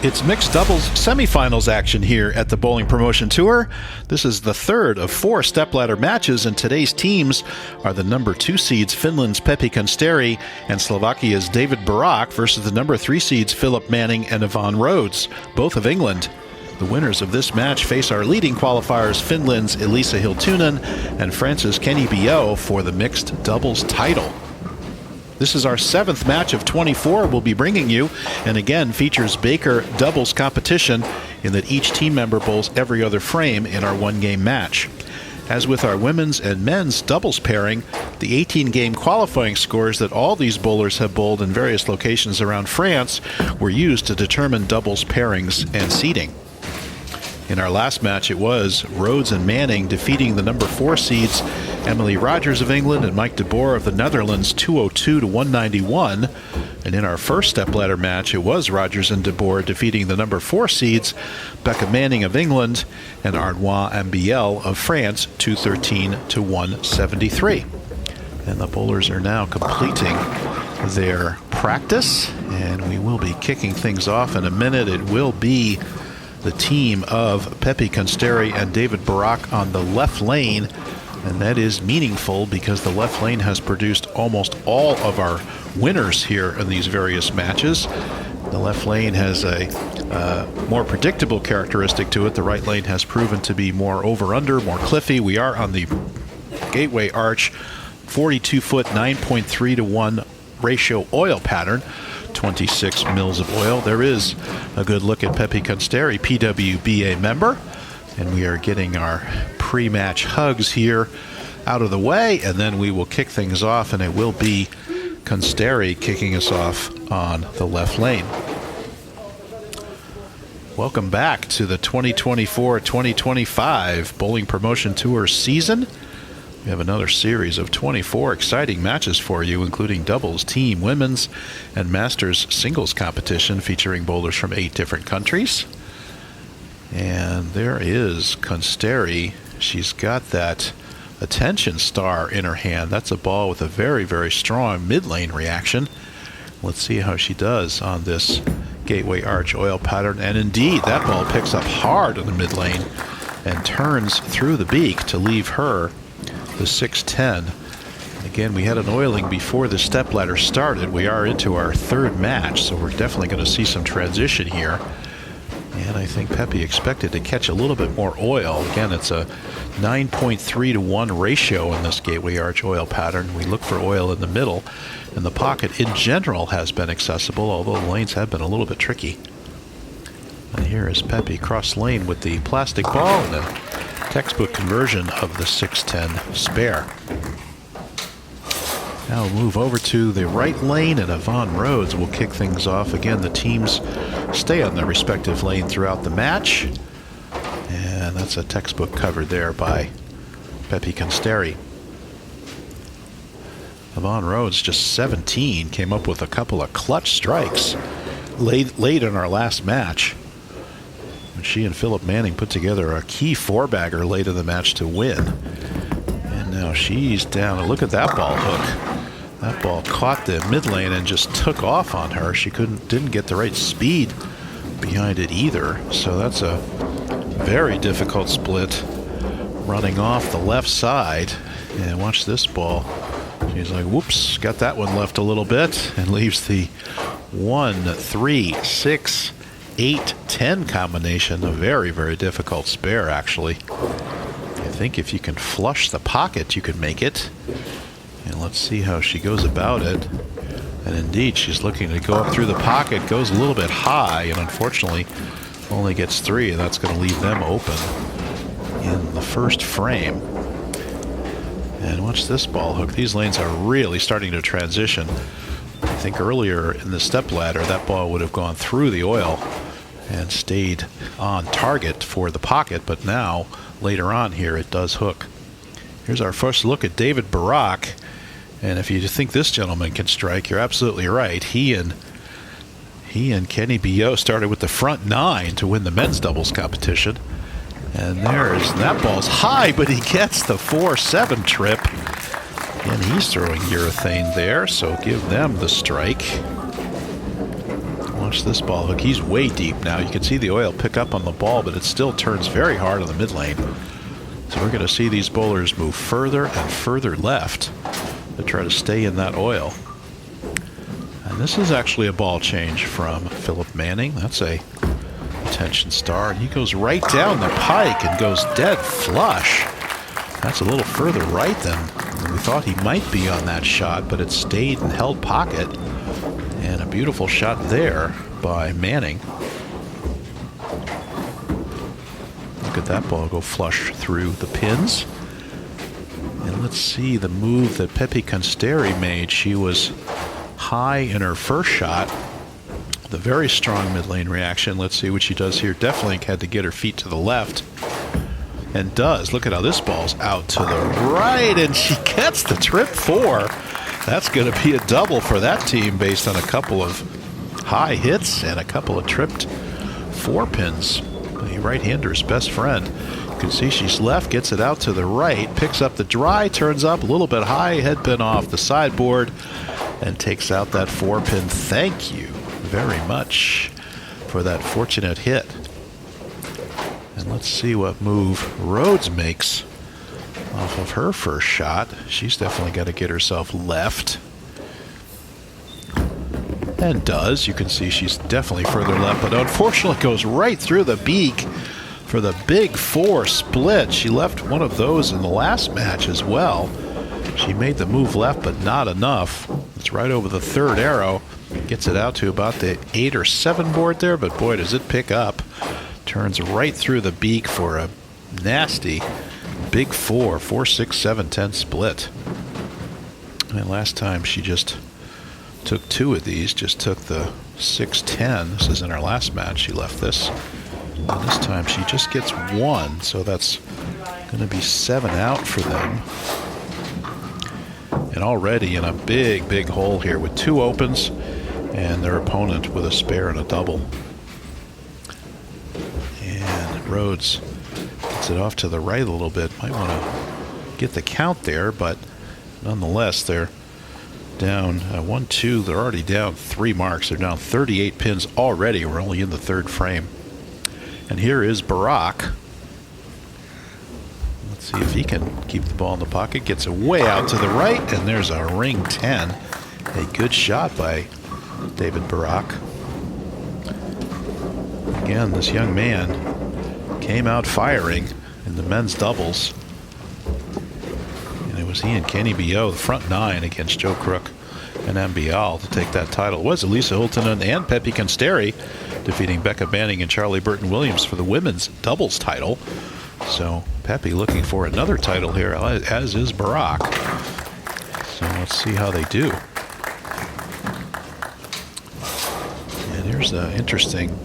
It's mixed doubles semifinals action here at the Bowling Promotion Tour. This is the third of 4 stepladder matches, and today's teams are the number 2 seeds Finland's Peppi Konsteri and Slovakia's David Barak versus the number 3 seeds Philip Manning and Avan Rhodes, both of England. The winners of this match face our leading qualifiers, Finland's Elisa Hiltunen and France's Kenny Bio, for the mixed doubles title. This is our 7th match of 24 we'll be bringing you, and again features Baker doubles competition in that each team member bowls every other frame in our 1-game match. As with our women's and men's doubles pairing, the 18-game qualifying scores that all these bowlers have bowled in various locations around France were used to determine doubles pairings and seeding. In our last match, it was Rhodes and Manning defeating the number 4 seeds Emily Rogers of England and Mike de Boer of the Netherlands 202 to 191. And in our first stepladder match, it was Rogers and de Boer defeating the number 4 seeds Becca Manning of England and Arnois Ambiel of France 213 to 173. And the bowlers are now completing their practice, and we will be kicking things off in a minute. It will be the team of Peppi Konsteri and David Barak on the left lane, and that is meaningful because the left lane has produced almost all of our winners here in these various matches. The left lane has a more predictable characteristic to it. The right lane has proven to be more over-under, more cliffy. We are on the gateway arch, 42-foot, 9.3 to 1 ratio oil pattern. 26 mils of oil. There is a good look at Peppi Konsteri, PWBA member, and we are getting our pre-match hugs here out of the way, and then we will kick things off, and it will be Konsteri kicking us off on the left lane. Welcome back to the 2024-2025 Bowling Promotion Tour season. We have another series of 24 exciting matches for you, including doubles, team, women's, and masters singles competition featuring bowlers from 8 different countries. And there is Konsteri. She's got that attention star in her hand. That's a ball with a very, very strong mid-lane reaction. Let's see how she does on this gateway arch oil pattern. And indeed, that ball picks up hard in the mid-lane and turns through the beak to leave her the 610. Again, we had an oiling before the stepladder started. We are into our 3rd match, so we're definitely going to see some transition here. And I think Peppi expected to catch a little bit more oil. Again, it's a 9.3 to 1 ratio in this gateway arch oil pattern. We look for oil in the middle, and the pocket in general has been accessible, although the lanes have been a little bit tricky. And here is Peppi cross lane with the plastic ball and a textbook conversion of the 610 Sphère. Now we'll move over to the right lane, and Avan Rhodes will kick things off. Again, the teams stay on their respective lane throughout the match, and that's a textbook covered there by Peppi Konsteri. Avan Rhodes, just 17, came up with a couple of clutch strikes late in our last match. She and Philip Manning put together a key 4-bagger late in the match to win. And now she's down. Look at that ball hook. That ball caught the mid lane and just took off on her. She didn't get the right speed behind it either. So that's a very difficult split running off the left side. And watch this ball. She's like, whoops, got that one left a little bit and leaves the 1, 3, 6, 8, 10 combination. A very, very difficult Sphère, actually. I think if you can flush the pocket, you could make it. And let's see how she goes about it. And indeed, she's looking to go up through the pocket, goes a little bit high, and unfortunately only gets 3, and that's going to leave them open in the first frame. And watch this ball hook. These lanes are really starting to transition. I think earlier in the stepladder, that ball would have gone through the oil and stayed on target for the pocket, but now, later on here, it does hook. Here's our first look at David Barak, and if you think this gentleman can strike, you're absolutely right. He and Kenny Bio started with the front 9 to win the men's doubles competition. And that ball's high, but he gets the 4-7 trip. And he's throwing urethane there, so give them the strike. Watch this ball hook. He's way deep now. You can see the oil pick up on the ball, but it still turns very hard on the mid lane. So we're going to see these bowlers move further and further left to try to stay in that oil. And this is actually a ball change from Philip Manning. That's a attention star. And he goes right down the pike and goes dead flush. That's a little further right than we thought he might be on that shot, but it stayed and held pocket. And a beautiful shot there by Manning. Look at that ball go flush through the pins. And let's see the move that Peppi Konsteri made. She was high in her first shot. The very strong mid lane reaction. Let's see what she does here. Definitely had to get her feet to the left. And does. Look at how this ball's out to the right. And she gets the trip 4. That's going to be a double for that team based on a couple of high hits and a couple of tripped 4 pins. The right-hander's best friend. You can see she's left, gets it out to the right, picks up the dry, turns up a little bit high, head pin off the sideboard, and takes out that 4 pin. Thank you very much for that fortunate hit. And let's see what move Rhodes makes off of her first shot. She's definitely got to get herself left. And does. You can see she's definitely further left, but unfortunately goes right through the beak for the big 4 split. She left one of those in the last match as well. She made the move left, but not enough. It's right over the 3rd arrow. Gets it out to about the 8 or 7 board there, but boy, does it pick up. Turns right through the beak for a nasty big 4, 4, 6, 7, 10 split. And last time she just took 2 of these, just took the 6, 10. This is in our last match. She left this. And this time she just gets 1, so that's going to be 7 out for them. And already in a big, big hole here with 2 opens and their opponent with a spare and a double. And Rhodes gets it off to the right a little bit. Might want to get the count there, but nonetheless, they're down 1, 2. They're already down 3 marks. They're down 38 pins already. We're only in the 3rd frame. And here is Barak. Let's see if he can keep the ball in the pocket. Gets it way out to the right, and there's a ring 10. A good shot by David Barak. Again, this young man came out firing in the men's doubles. And it was he and Kenny B.O., the front 9, against Joe Crook and Ambial to take that title. It was Elisa Hiltonen and Peppi Konsteri defeating Becca Banning and Charlie Burton Williams for the women's doubles title. So Peppi looking for another title here, as is Barak. So let's see how they do. And here's the interesting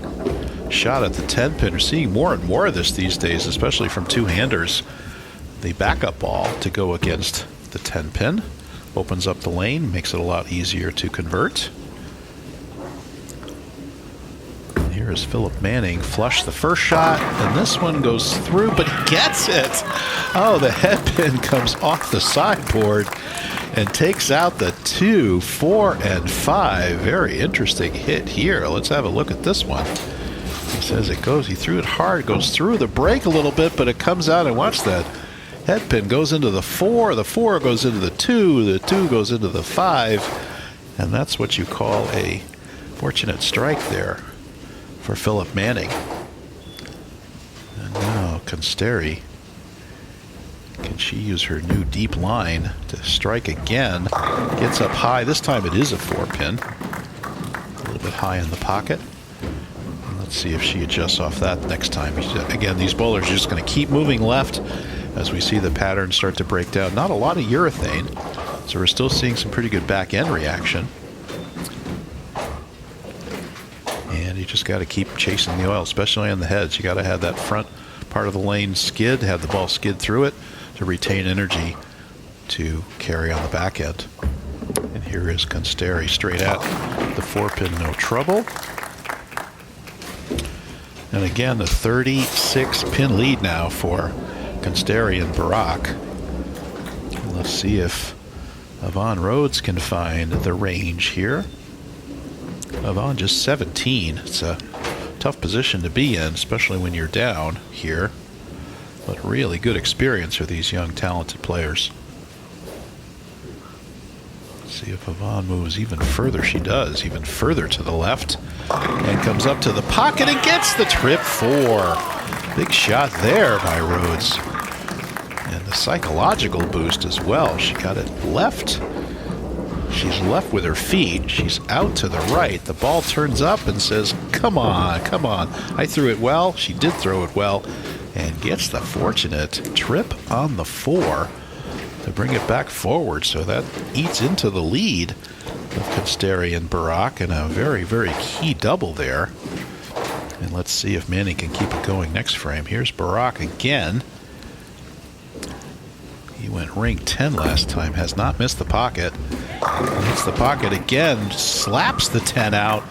shot at the 10 pin. We're seeing more and more of this these days, especially from 2-handers. The backup ball to go against the 10 pin opens up the lane, makes it a lot easier to convert. And here is Philip Manning, flush the first shot, and this one goes through, but he gets it. Oh, the head pin comes off the sideboard and takes out the 2, 4, and 5. Very interesting hit here. Let's have a look at this one. He says it goes, he threw it hard, goes through the break a little bit, but it comes out, and watch that. Head pin goes into the 4 goes into the 2, the 2 goes into the 5, and that's what you call a fortunate strike there for Philip Manning. And now Konsteri, can she use her new deep line to strike again? Gets up high. This time it is a 4 pin. A little bit high in the pocket. And let's see if she adjusts off that next time. Again, these bowlers are just going to keep moving left as we see the pattern start to break down. Not a lot of urethane, so we're still seeing some pretty good back end reaction. And you just got to keep chasing the oil, especially on the heads. You got to have that front part of the lane skid, have the ball skid through it to retain energy to carry on the back end. And here is Konsteri straight at the 4 pin, no trouble. And again, the 36 pin lead now for Konsteri and Barak. And let's see if Avan Rhodes can find the range here. Avan just 17. It's a tough position to be in, especially when you're down here. But really good experience for these young, talented players. Let's see if Avan moves even further. She does, even further to the left. And comes up to the pocket and gets the trip 4. Big shot there by Rhodes. And the psychological boost as well. She got it left. She's left with her feet. She's out to the right. The ball turns up and says, come on, come on. I threw it well. She did throw it well. And gets the fortunate trip on the 4 to bring it back forward. So that eats into the lead of Konsteri and Barak, and a very, very key double there. And let's see if Manning can keep it going next frame. Here's Barak again. He went ring 10 last time, has not missed the pocket. Hits the pocket again, slaps the 10 out,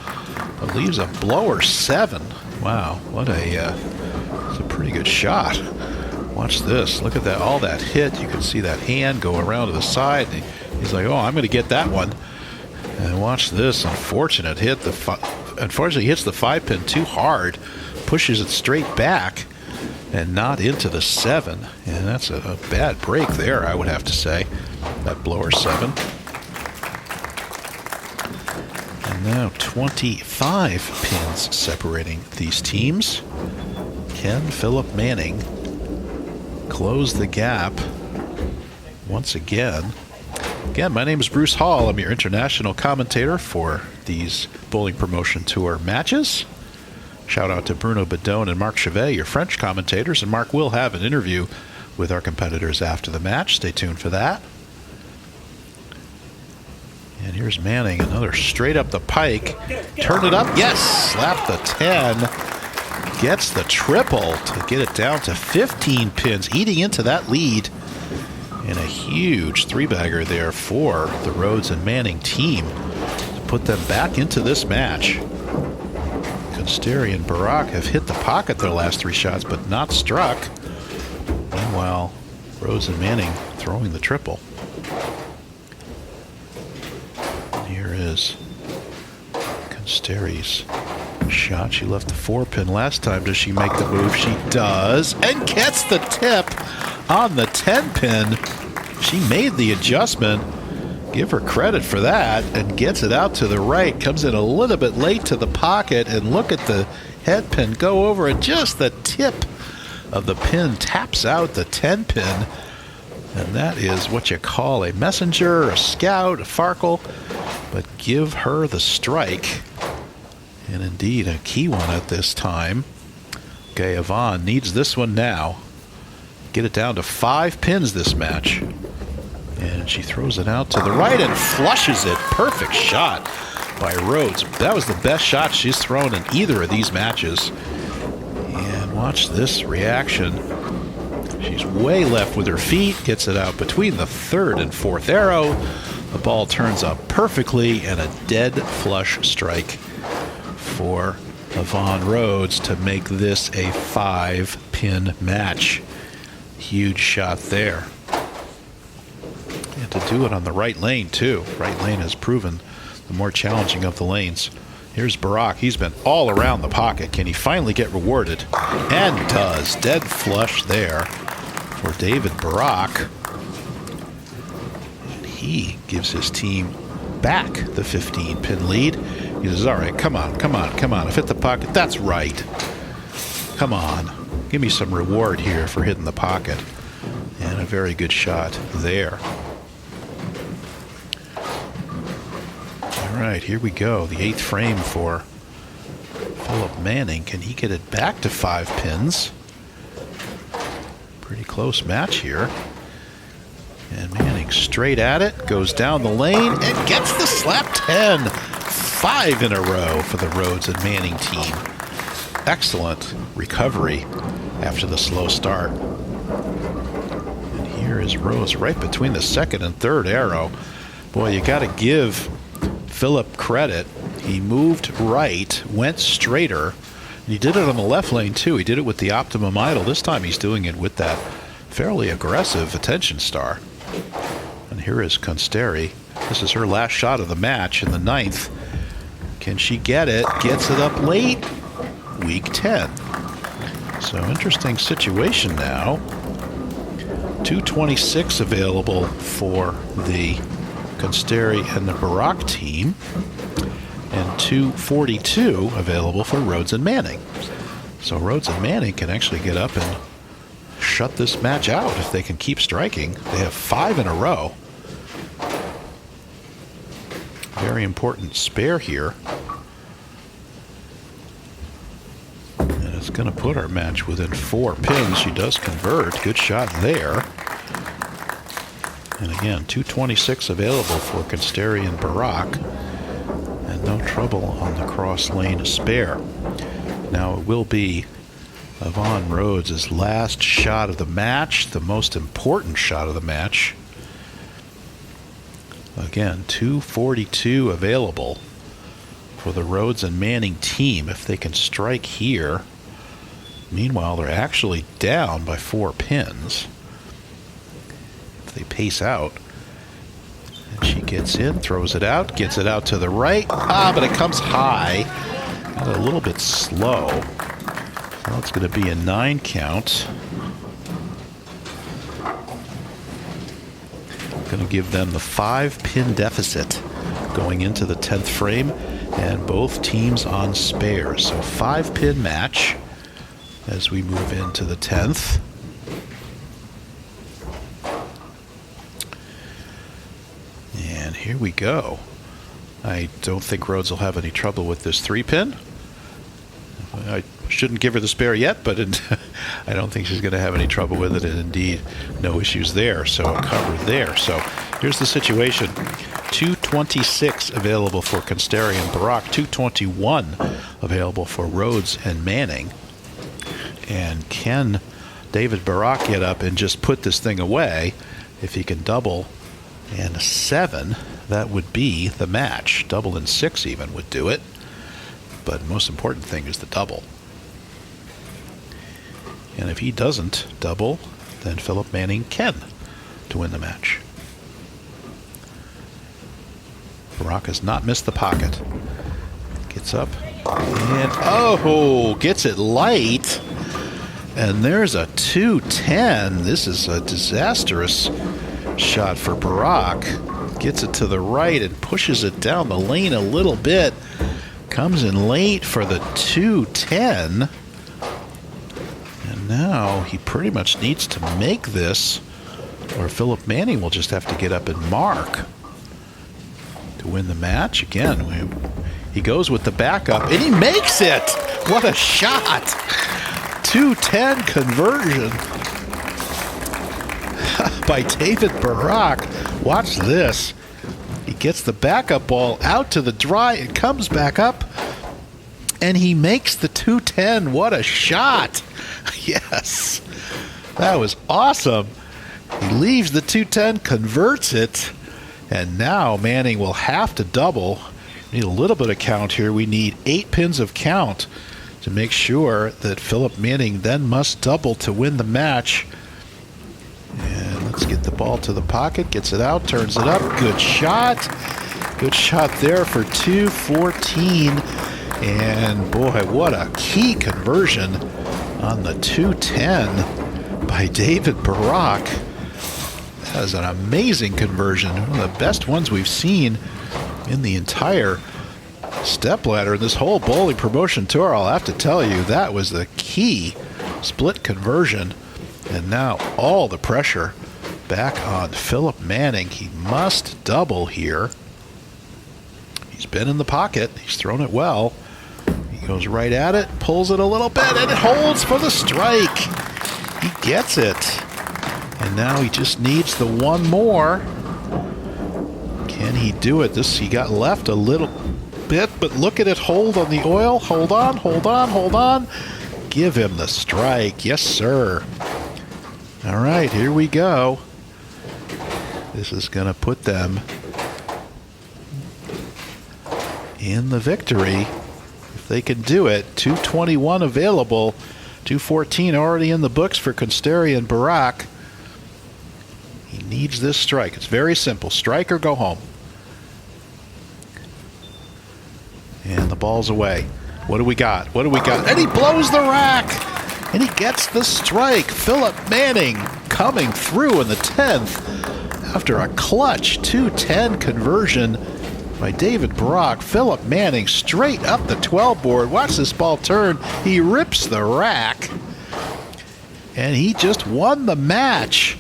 but leaves a blower 7. Wow, what it's a pretty good shot. Watch this. Look at that, all that hit. You can see that hand go around to the side. And he's like, oh, I'm going to get that one. And watch this unfortunate hit. Unfortunately, he hits the 5-pin too hard, pushes it straight back, and not into the 7. And that's a bad break there, I would have to say. That blower 7. And now 25 pins separating these teams. Can Philip Manning close the gap once again? Again, my name is Bruce Hall. I'm your international commentator for these Bowling Promotion Tour matches. Shout out to Bruno Bidone and Marc Chavet, your French commentators, and Marc will have an interview with our competitors after the match. Stay tuned for that. And here's Manning, another straight up the pike. Turn it up. Yes! Slap the 10. Gets the triple to get it down to 15 pins, eating into that lead. And a huge 3-bagger there for the Rhodes and Manning team to put them back into this match. Konsteri and Barak have hit the pocket their last 3 shots, but not struck. Meanwhile, Rhodes and Manning throwing the triple. And here is Konsteri's shot. She left the 4-pin last time. Does she make the move? She does, and gets the tip on the 10-pin. She made the adjustment. Give her credit for that, and gets it out to the right. Comes in a little bit late to the pocket, and look at the head pin go over, and just the tip of the pin taps out the 10-pin. And that is what you call a messenger, a scout, a farkle. But give her the strike. And indeed, a key one at this time. Okay, Avan needs this one now. Get it down to 5 pins this match. And she throws it out to the right and flushes it. Perfect shot by Rhodes. That was the best shot she's thrown in either of these matches. And watch this reaction. She's way left with her feet. Gets it out between the 3rd and 4th arrow. The ball turns up perfectly, and a dead flush strike for Avan Rhodes to make this a 5-pin match. Huge shot there. And to do it on the right lane, too. Right lane has proven the more challenging of the lanes. Here's Barak. He's been all around the pocket. Can he finally get rewarded? And does. Dead flush there for David Barak. And he gives his team back the 15-pin lead. He says, all right, come on, come on, come on. I've hit the pocket. That's right. Come on. Give me some reward here for hitting the pocket. And a very good shot there. All right, here we go. The 8th frame for Philip Manning. Can he get it back to 5 pins? Pretty close match here. And Manning straight at it, goes down the lane, and gets the slap 10. 5 in a row for the Rhodes and Manning team. Excellent recovery after the slow start. And here is Rhodes right between the 2nd and 3rd arrow. Boy, you got to give Philip credit. He moved right, went straighter. And he did it on the left lane, too. He did it with the optimum idle. This time he's doing it with that fairly aggressive attention star. And here is Konsteri. This is her last shot of the match in the 9th. Can she get it? Gets it up late. Week 10. So interesting situation now. 226 available for the Konsteri and the Barak team, and 242 available for Rhodes and Manning. So Rhodes and Manning can actually get up and shut this match out if they can keep striking. They have 5 in a row. Very important spare here. And it's going to put our match within 4 pins. She does convert. Good shot there. And again, 226 available for Konsteri and Barak. And no trouble on the cross lane spare. Now it will be Avan Rhodes' last shot of the match, the most important shot of the match. Again, 242 available for the Rhodes and Manning team if they can strike here. Meanwhile, they're actually down by 4 pins. If they pace out. And she gets in, throws it out, gets it out to the right. But it comes high. And a little bit slow. Now it's going to be a 9 count. Going to give them the 5-pin deficit going into the 10th frame, and both teams on spares. So 5-pin match as we move into the 10th. And here we go. I don't think Rhodes will have any trouble with this 3-pin. I shouldn't give her the spare yet, but I don't think she's going to have any trouble with it, and indeed no issues there. So a cover there. So here's the situation. 226 available for Konsteri and Barak, 221 available for Rhodes and Manning. And can David Barak get up and just put this thing away? If he can double and 7, that would be the match. Double and 6 even would do it. But most important thing is the double. And if he doesn't double, then Philip Manning can to win the match. Barak has not missed the pocket. Gets up and gets it light. And there's a 210. This is a disastrous shot for Barak. Gets it to the right and pushes it down the lane a little bit. Comes in late for the 210. And now he pretty much needs to make this, or Philip Manning will just have to get up and mark to win the match. Again, he goes with the backup, and he makes it! What a shot! 210 conversion by David Barak. Watch this. He gets the backup ball out to the dry. It comes back up, and he makes the 210. What a shot. Yes. That was awesome. He leaves the 210, converts it, and now Manning will have to double. We need a little bit of count here. We need 8 pins of count to make sure that Philip Manning then must double to win the match. And let's get the ball to the pocket, gets it out, turns it up. Good shot. Good shot there for 214. And boy, what a key conversion on the 210 by David Barak. That is an amazing conversion. One of the best ones we've seen in the entire stepladder in this whole bowling promotion tour. I'll have to tell you, that was the key split conversion. And now all the pressure back on Philip Manning. He must double here. He's been in the pocket. He's thrown it well. He goes right at it, pulls it a little bit, and it holds for the strike. He gets it. And now he just needs the one more. Can he do it? He got left a little bit, but look at it hold on the oil. Hold on, hold on, hold on. Give him the strike. Yes, sir. All right, here we go. This is going to put them in the victory if they can do it. 221 available, 214 already in the books for Konsteri and Barak. He needs this strike. It's very simple. Strike or go home. And ball's away. What do we got? What do we got? And he blows the rack! And he gets the strike. Philip Manning coming through in the 10th after a clutch 2-10 conversion by David Barak. Philip Manning straight up the 12 board. Watch this ball turn. He rips the rack. And he just won the match.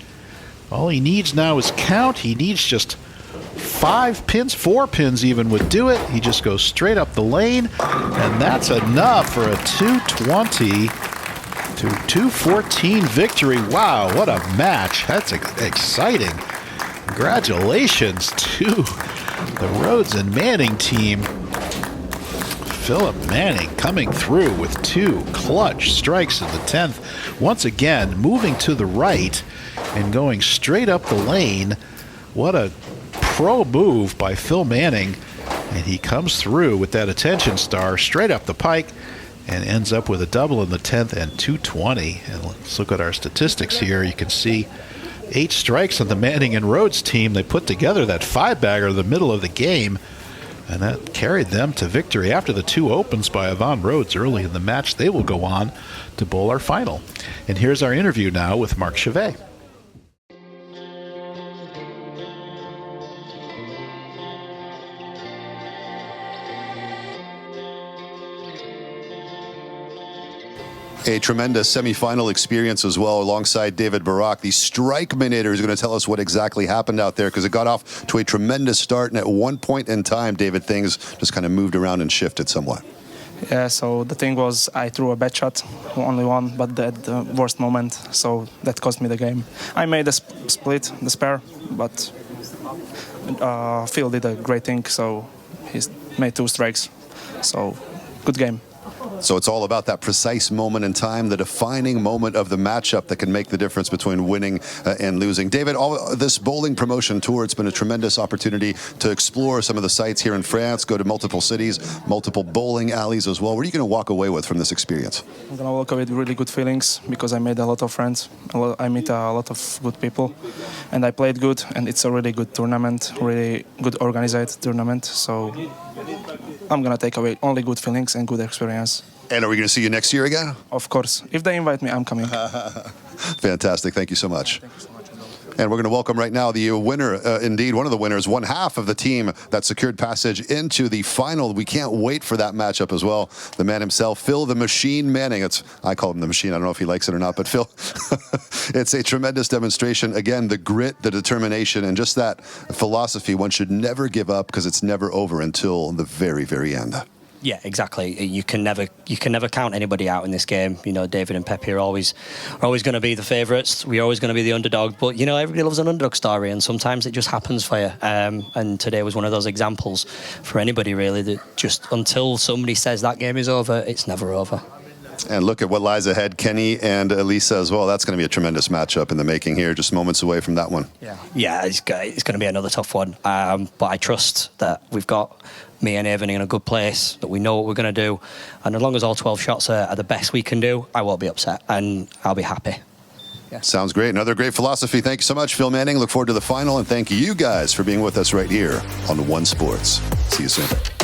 All he needs now is count. He needs just 5 pins, 4 pins even would do it. He just goes straight up the lane. And that's enough for a 220 to 214 victory. Wow, what a match. That's exciting. Congratulations to the Rhodes and Manning team. Philip Manning coming through with 2 clutch strikes in the 10th. Once again, moving to the right and going straight up the lane. What a pro move by Phil Manning. And he comes through with that attention star straight up the pike and ends up with a double in the 10th and 220. And let's look at our statistics here. You can see 8 strikes on the Manning and Rhodes team. They put together that 5-bagger in the middle of the game, and that carried them to victory. After the 2 opens by Avan Rhodes early in the match, they will go on to bowl our final. And here's our interview now with Marc Chavet. A tremendous semifinal experience as well alongside David Barak. The strike minator is going to tell us what exactly happened out there, because it got off to a tremendous start, and at one point in time, David, things just kind of moved around and shifted somewhat. Yeah, so the thing was, I threw a bad shot, only one, but at the worst moment, so that cost me the game. I made a split, the spare, but Phil did a great thing, so he made 2 strikes, so good game. So it's all about that precise moment in time, the defining moment of the matchup that can make the difference between winning and losing. David, all this bowling promotion tour, it's been a tremendous opportunity to explore some of the sites here in France, go to multiple cities, multiple bowling alleys as well. What are you going to walk away with from this experience? I'm going to walk away with really good feelings, because I made a lot of friends, I meet a lot of good people, and I played good, and it's a really good tournament, really good organized tournament, so I'm going to take away only good feelings and good experience. And are we going to see you next year again? Of course. If they invite me, I'm coming. Fantastic. Thank you so much. Thank you so much. And we're going to welcome right now the winner, indeed, one of the winners, one half of the team that secured passage into the final. We can't wait for that matchup as well. The man himself, Phil the Machine Manning. I call him the Machine. I don't know if he likes it or not, but Phil, it's a tremendous demonstration. Again, the grit, the determination, and just that philosophy. One should never give up, because it's never over until the very, very end. Yeah, exactly. You can never count anybody out in this game. You know, David and Peppi are always going to be the favourites. We're always going to be the underdog. But, you know, everybody loves an underdog story, and sometimes it just happens for you. And today was one of those examples for anybody, really, that just until somebody says that game is over, it's never over. And look at what lies ahead, Kenny and Elisa as well. That's going to be a tremendous matchup in the making here, just moments away from that one. Yeah, it's going to be another tough one. But I trust that we've got me and Avan in a good place, that we know what we're going to do. And as long as all 12 shots are the best we can do, I won't be upset, and I'll be happy. Yeah. Sounds great. Another great philosophy. Thank you so much, Phil Manning. Look forward to the final, and thank you guys for being with us right here on W.O.N Sports. See you soon.